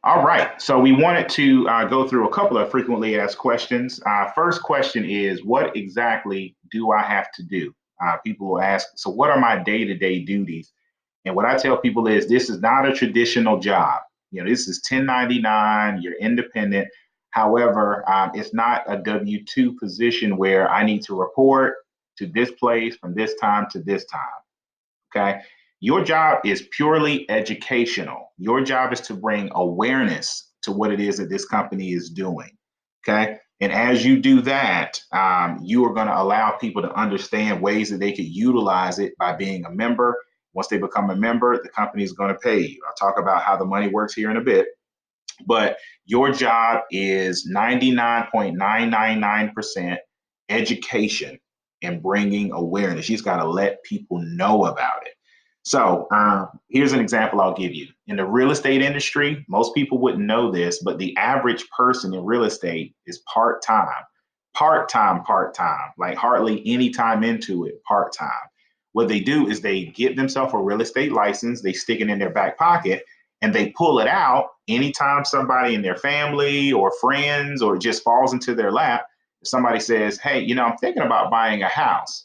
All right, so we wanted to go through a couple of frequently asked questions. First question is, what exactly do I have to do? People will ask, so what are my day-to-day duties? And what I tell people is, this is not a traditional job. This is 1099, you're independent. However, it's not a W-2 position where I need to report to this place from this time to this time. Okay. Your job is purely educational. Your job is to bring awareness to what it is that this company is doing. Okay. And as you do that, you are going to allow people to understand ways that they could utilize it by being a member. Once they become a member, the company is going to pay you. I'll talk about how the money works here in a bit. But your job is 99.999% education and bringing awareness. You just got to let people know about it. So here's an example I'll give you. In the real estate industry, most people wouldn't know this, but the average person in real estate is part time, like hardly any time into it, part time. What they do is they get themselves a real estate license, they stick it in their back pocket, and they pull it out anytime somebody in their family or friends or it just falls into their lap. If somebody says, hey, I'm thinking about buying a house.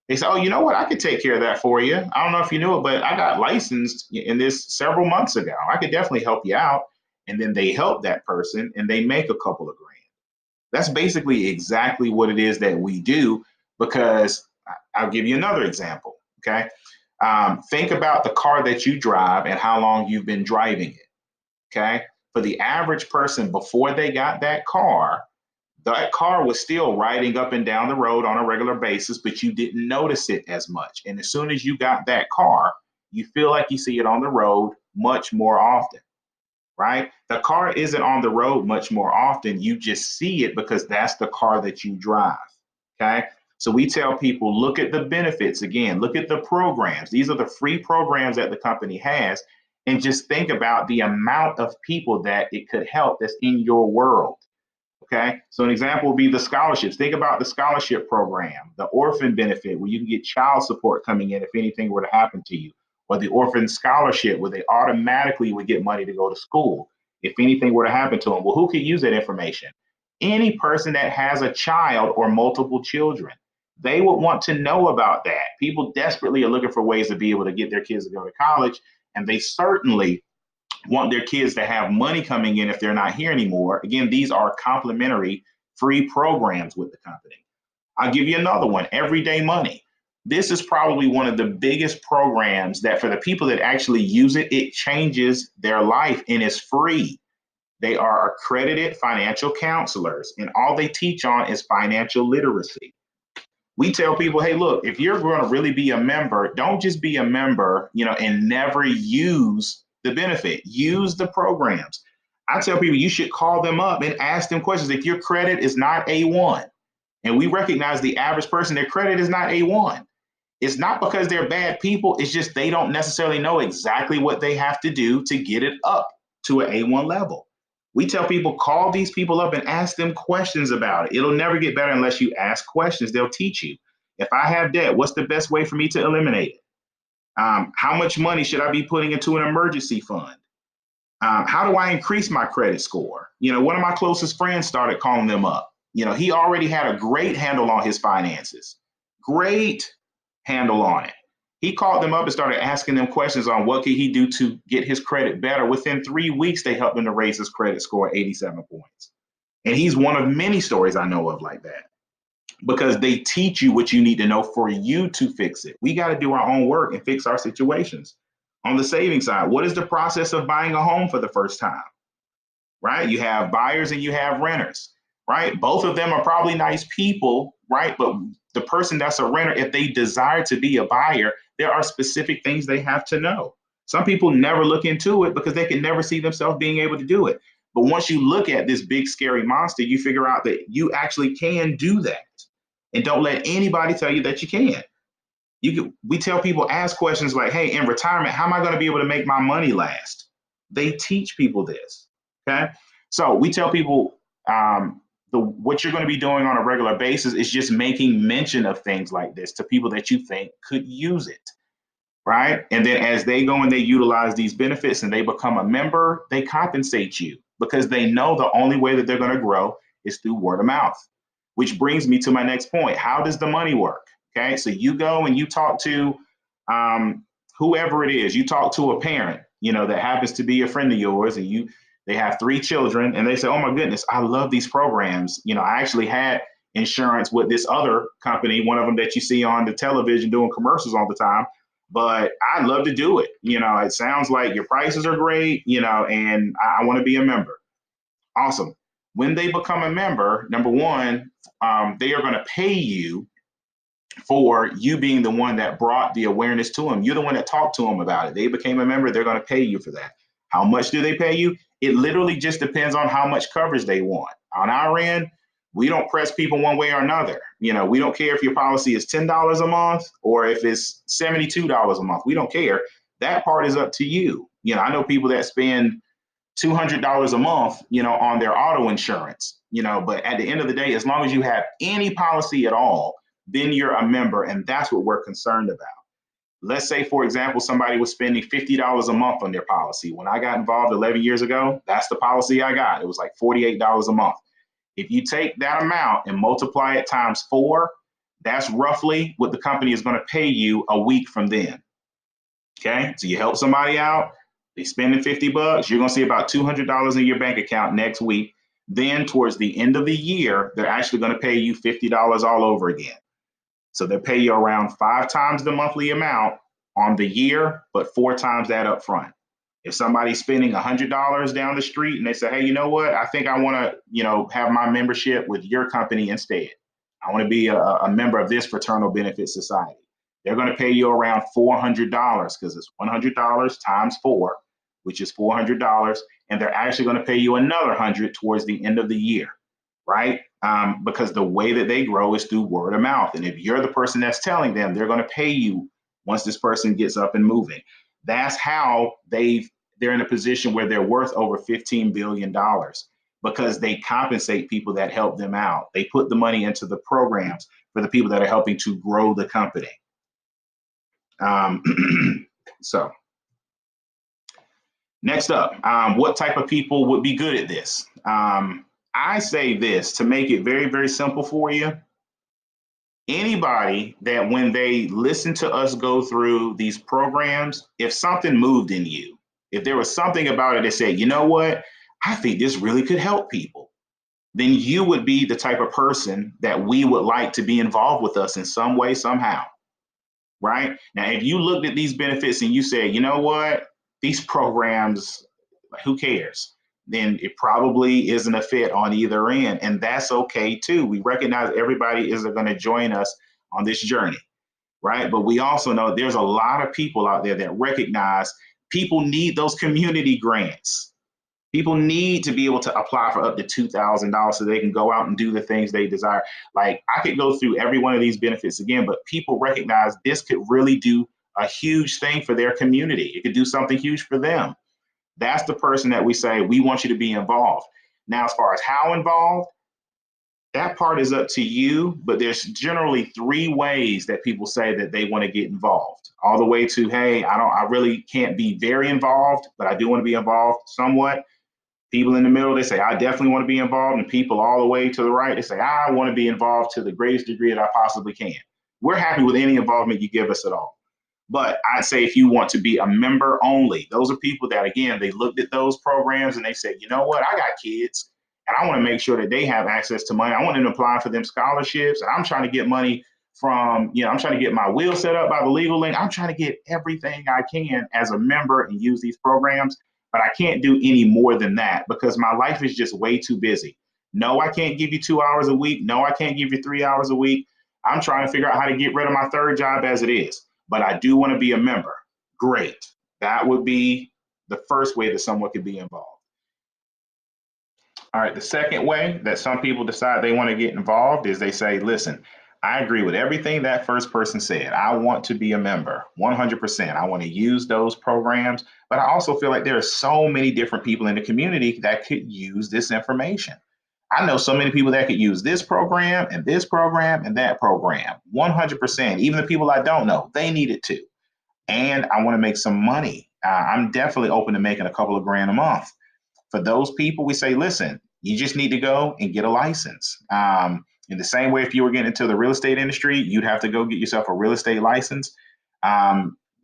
They say, oh, you know what? I could take care of that for you. I don't know if you knew it, but I got licensed in this several months ago. I could definitely help you out. And then they help that person and they make a couple of grand. That's basically exactly what it is that we do because I'll give you another example. Okay. Think about the car that you drive and how long you've been driving it. Okay. For the average person, before they got that car was still riding up and down the road on a regular basis, but you didn't notice it as much. And as soon as you got that car, you feel like you see it on the road much more often, right? The car isn't on the road much more often. You just see it because that's the car that you drive. Okay. So we tell people, look at the benefits again, look at the programs. These are the free programs that the company has. And just think about the amount of people that it could help that's in your world. Okay. So an example would be the scholarships. Think about the scholarship program, the orphan benefit, where you can get child support coming in if anything were to happen to you, or the orphan scholarship, where they automatically would get money to go to school if anything were to happen to them. Well, who could use that information? Any person that has a child or multiple children. They would want to know about that. People desperately are looking for ways to be able to get their kids to go to college, and they certainly want their kids to have money coming in if they're not here anymore. Again, these are complimentary free programs with the company. I'll give you another one, Everyday Money. This is probably one of the biggest programs that for the people that actually use it, it changes their life and is free. They are accredited financial counselors, and all they teach on is financial literacy. We tell people, hey, look, if you're going to really be a member, don't just be a member, and never use the benefit. Use the programs. I tell people you should call them up and ask them questions. If your credit is not A1, and we recognize the average person, their credit is not A1. It's not because they're bad people. It's just they don't necessarily know exactly what they have to do to get it up to an A1 level. We tell people, call these people up and ask them questions about it. It'll never get better unless you ask questions. They'll teach you. If I have debt, what's the best way for me to eliminate it? How much money should I be putting into an emergency fund? How do I increase my credit score? One of my closest friends started calling them up. He already had a great handle on his finances, great handle on it. He called them up and started asking them questions on what could he do to get his credit better. Within 3 weeks, they helped him to raise his credit score 87 points. And he's one of many stories I know of like that because they teach you what you need to know for you to fix it. We got to do our own work and fix our situations. On the saving side, what is the process of buying a home for the first time? Right? You have buyers and you have renters, right? Both of them are probably nice people, right? But the person that's a renter, if they desire to be a buyer, there are specific things they have to know. Some people never look into it because they can never see themselves being able to do it. But once you look at this big scary monster, you figure out that you actually can do that. And don't let anybody tell you that you can't. We tell people, ask questions like, hey, in retirement, how am I going to be able to make my money last? They teach people this. Okay. So we tell people what you're going to be doing on a regular basis is just making mention of things like this to people that you think could use it. right? And then as they go and they utilize these benefits and they become a member, they compensate you because they know the only way that they're going to grow is through word of mouth. Which brings me to my next point. How does the money work? Okay, so you go and you talk to whoever it is. You talk to a parent, that happens to be a friend of yours, and they have 3 children, and they say, "Oh my goodness, I love these programs." I actually had insurance with this other company, one of them that you see on the television doing commercials all the time. But I'd love to do it. It sounds like your prices are great, and I want to be a member. Awesome. When they become a member, number one, they are going to pay you for you being the one that brought the awareness to them. You're the one that talked to them about it. They became a member. They're going to pay you for that. How much do they pay you? It literally just depends on how much coverage they want. On our end, we don't press people one way or another. We don't care if your policy is $10 a month or if it's $72 a month. We don't care. That part is up to you. I know people that spend $200 a month, on their auto insurance, but at the end of the day, as long as you have any policy at all, then you're a member. And that's what we're concerned about. Let's say, for example, somebody was spending $50 a month on their policy. When I got involved 11 years ago, that's the policy I got. It was like $48 a month. If you take that amount and multiply it times 4, that's roughly what the company is going to pay you a week from then. Okay, so you help somebody out, they spending $50, you're going to see about $200 in your bank account next week. Then towards the end of the year, they're actually going to pay you $50 all over again. So they'll pay you around 5 times the monthly amount on the year, but 4 times that up front. If somebody's spending $100 down the street and they say, "Hey, you know what? I think I want to, have my membership with your company instead. I want to be a member of this fraternal benefit society." They're going to pay you around $400 because it's $100 times 4, which is $400, and they're actually going to pay you another 100 towards the end of the year, right? Because the way that they grow is through word of mouth, and if you're the person that's telling them, they're going to pay you once this person gets up and moving. That's how they're in a position where they're worth over $15 billion because they compensate people that help them out. They put the money into the programs for the people that are helping to grow the company. So next up, what type of people would be good at this? I say this to make it very, very simple for you. Anybody that when they listen to us go through these programs, if something moved in you, if there was something about it that said, "You know what, I think this really could help people," then you would be the type of person that we would like to be involved with us in some way, somehow. Right? Now, if you looked at these benefits and you said, "You know what, these programs, who cares?" then it probably isn't a fit on either end. And that's okay too. We recognize everybody isn't going to join us on this journey, right? But we also know there's a lot of people out there that recognize people need those community grants. People need to be able to apply for up to $2,000 so they can go out and do the things they desire. Like, I could go through every one of these benefits again, but people recognize this could really do a huge thing for their community. It could do something huge for them. That's the person that we say, we want you to be involved. Now, as far as how involved, that part is up to you, but there's generally 3 ways that people say that they want to get involved. All the way to, "Hey, I really can't be very involved, but I do want to be involved somewhat." People in the middle, they say, "I definitely want to be involved." And people all the way to the right, they say, "I want to be involved to the greatest degree that I possibly can." We're happy with any involvement you give us at all. But I'd say if you want to be a member only, those are people that, again, they looked at those programs and they said, "You know what, I got kids and I want to make sure that they have access to money. I want them to apply for them scholarships. And I'm trying to get money from, I'm trying to get my will set up by the legal link. I'm trying to get everything I can as a member and use these programs. But I can't do any more than that because my life is just way too busy. No, I can't give you 2 hours a week. No, I can't give you 3 hours a week. I'm trying to figure out how to get rid of my third job as it is. But I do want to be a member." Great. That would be the first way that someone could be involved. All right. The second way that some people decide they want to get involved is they say, "Listen, I agree with everything that first person said. I want to be a member 100%. I want to use those programs. But I also feel like there are so many different people in the community that could use this information. I know so many people that could use this program and that program 100%. Even the people I don't know, they need it too. and I want to make some money. I'm definitely open to making a couple of grand a month. For those people, we say, listen, you just need to go and get a license. In the same way, if you were getting into the real estate industry, you'd have to go get yourself a real estate license.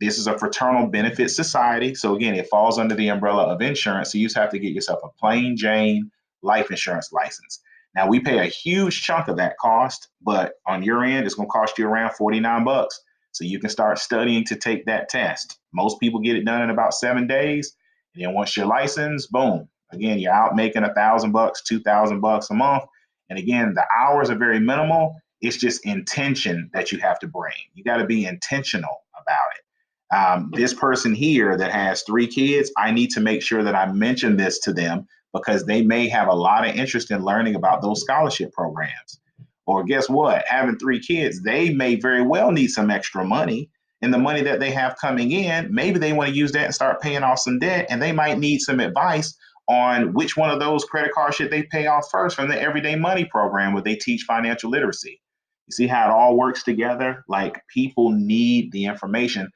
This is a fraternal benefit society. So again, it falls under the umbrella of insurance. So you just have to get yourself a plain Jane life insurance license. Now we pay a huge chunk of that cost, but on your end, it's going to cost you around 49 bucks. So you can start studying to take that test. Most people get it done in about 7 days. And then once you're licensed, boom, again, you're out making $1,000, $2,000 a month. And again, the hours are very minimal. It's just intention that you have to bring. You got to be intentional about it. This person here that has 3 kids, I need to make sure that I mention this to them because they may have a lot of interest in learning about those scholarship programs. Or guess what? Having 3 kids, they may very well need some extra money. And the money that they have coming in, maybe they want to use that and start paying off some debt. And they might need some advice on which one of those credit cards should they pay off first from the Everyday Money program where they teach financial literacy. You see how it all works together? Like people need the information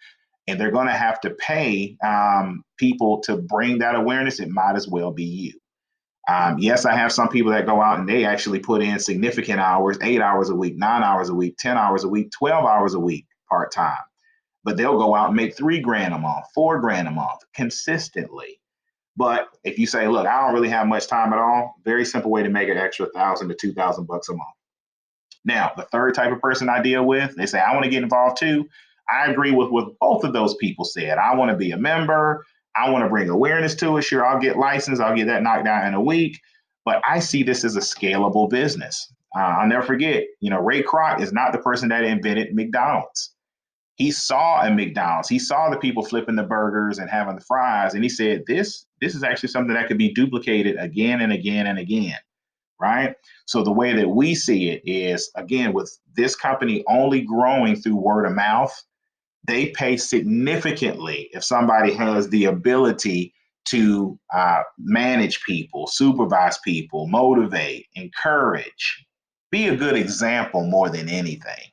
and they're going to have to pay people to bring that awareness. It might as well be you. Yes, I have some people that go out and they actually put in significant hours, 8 hours a week, 9 hours a week, 10 hours a week, 12 hours a week part time. But they'll go out and make 3 grand a month, 4 grand a month consistently. But if you say, look, I don't really have much time at all, very simple way to make an extra 1,000 to 2,000 bucks a month. Now, the third type of person I deal with, they say, I want to get involved too. I agree with what both of those people said. I want to be a member. I want to bring awareness to it. Sure, I'll get licensed. I'll get that knocked out in a week. But I see this as a scalable business. I'll never forget, Ray Kroc is not the person that invented McDonald's. He saw a McDonald's. He saw the people flipping the burgers and having the fries. And he said, this is actually something that could be duplicated again and again and again. Right. So the way that we see it is, again, with this company only growing through word of mouth, they pay significantly if somebody has the ability to manage people, supervise people, motivate, encourage, be a good example more than anything.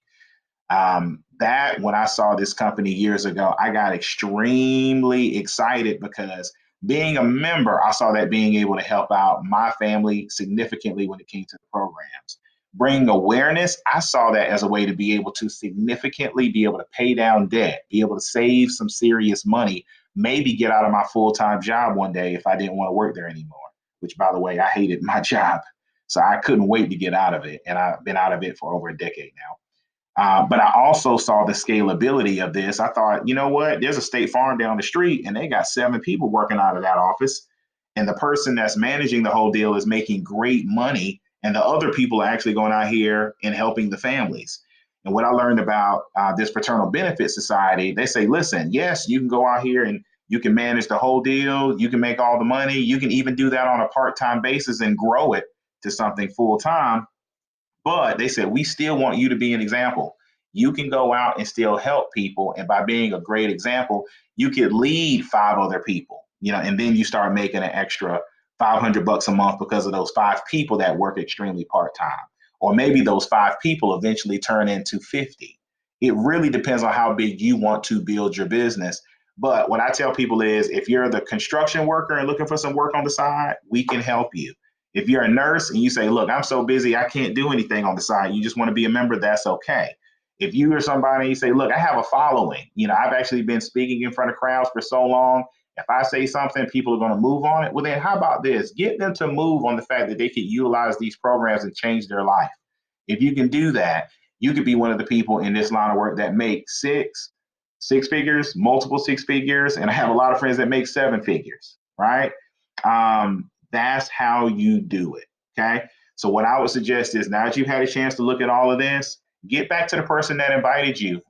That when I saw this company years ago, I got extremely excited because being a member, I saw that being able to help out my family significantly when it came to the programs. Bringing awareness, I saw that as a way to be able to significantly be able to pay down debt, be able to save some serious money, maybe get out of my full-time job one day if I didn't want to work there anymore, which by the way, I hated my job. So I couldn't wait to get out of it. And I've been out of it for over a decade now. But I also saw the scalability of this. I thought, you know what? There's a State Farm down the street, and they got 7 people working out of that office. And the person that's managing the whole deal is making great money. And the other people are actually going out here and helping the families. And what I learned about this fraternal benefit society, they say, listen, yes, you can go out here and you can manage the whole deal. You can make all the money. You can even do that on a part-time basis and grow it to something full-time. But they said, we still want you to be an example. You can go out and still help people. And by being a great example, you could lead 5 other people, and then you start making an extra 500 bucks a month because of those 5 people that work extremely part-time. Or maybe those 5 people eventually turn into 50. It really depends on how big you want to build your business. But what I tell people is if you're the construction worker and looking for some work on the side, we can help you. If you're a nurse and you say, look, I'm so busy, I can't do anything on the side. You just want to be a member, that's okay. If you are somebody and you say, look, I have a following, I've actually been speaking in front of crowds for so long. If I say something, people are going to move on it. Well, then how about this? Get them to move on the fact that they could utilize these programs and change their life. If you can do that, you could be one of the people in this line of work that make six figures, multiple 6 figures. And I have a lot of friends that make 7 figures, right? That's how you do it. Okay. So what I would suggest is now that you've had a chance to look at all of this, get back to the person that invited you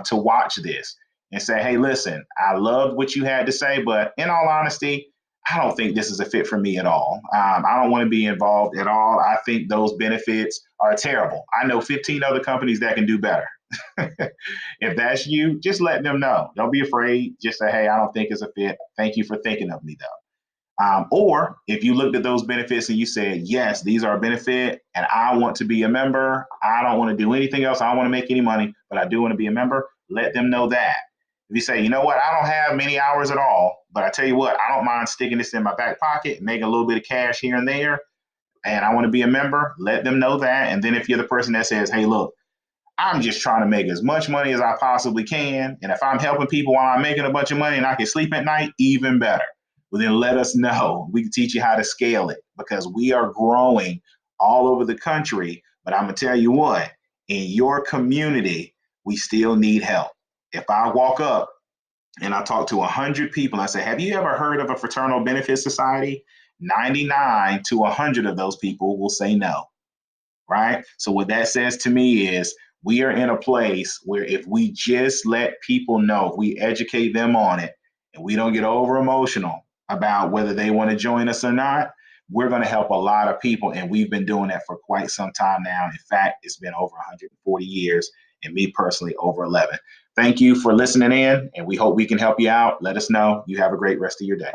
to watch this and say, hey, listen, I loved what you had to say, but in all honesty, I don't think this is a fit for me at all. I don't want to be involved at all. I think those benefits are terrible. I know 15 other companies that can do better. If that's you, just let them know. Don't be afraid. Just say, hey, I don't think it's a fit. Thank you for thinking of me, though. Or if you looked at those benefits and you said, yes, these are a benefit and I want to be a member. I don't want to do anything else. I don't want to make any money, but I do want to be a member. Let them know that. If you say, you know what, I don't have many hours at all, but I tell you what, I don't mind sticking this in my back pocket, making a little bit of cash here and there, and I want to be a member, let them know that. And then if you're the person that says, hey, look, I'm just trying to make as much money as I possibly can. And if I'm helping people while I'm making a bunch of money and I can sleep at night, even better. Well, then let us know. We can teach you how to scale it because we are growing all over the country. But I'm going to tell you what, in your community, we still need help. If I walk up and I talk to 100 people, I say, have you ever heard of a fraternal benefit society? 99 to 100 of those people will say no, right? So what that says to me is we are in a place where if we just let people know, if we educate them on it, and we don't get over emotional about whether they want to join us or not, we're going to help a lot of people. And we've been doing that for quite some time now. In fact, it's been over 140 years, and me personally, over 11. Thank you for listening in, and we hope we can help you out. Let us know. You have a great rest of your day.